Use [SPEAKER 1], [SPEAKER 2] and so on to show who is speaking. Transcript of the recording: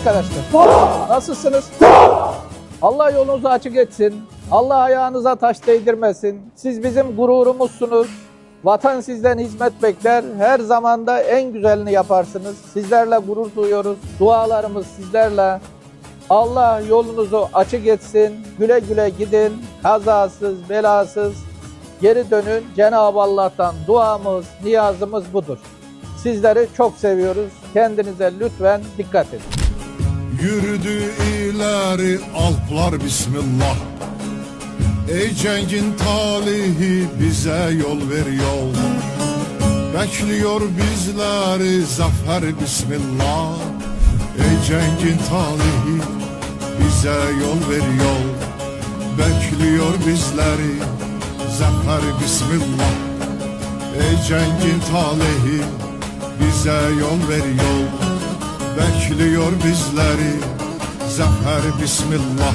[SPEAKER 1] arkadaşlar? Nasılsınız? Allah yolunuzu açık etsin. Allah ayağınıza taş değdirmesin. Siz bizim gururumuzsunuz. Vatan sizden hizmet bekler. Her zamanda en güzelini yaparsınız. Sizlerle gurur duyuyoruz. Dualarımız sizlerle. Allah yolunuzu açık etsin. Güle güle gidin. Kazasız, belasız geri dönün. Cenab-ı Allah'tan duamız, niyazımız budur. Sizleri çok seviyoruz. Kendinize lütfen dikkat edin.
[SPEAKER 2] Yürüdü ileri alplar bismillah. Ey cengin talihi bize yol ver yol. Bekliyor bizleri zafer bismillah. Ey cengin talihi bize yol ver yol. Bekliyor bizleri zafer bismillah. Ey cengin talihi bize yol ver yol. Bekliyor bizleri zafer bismillah.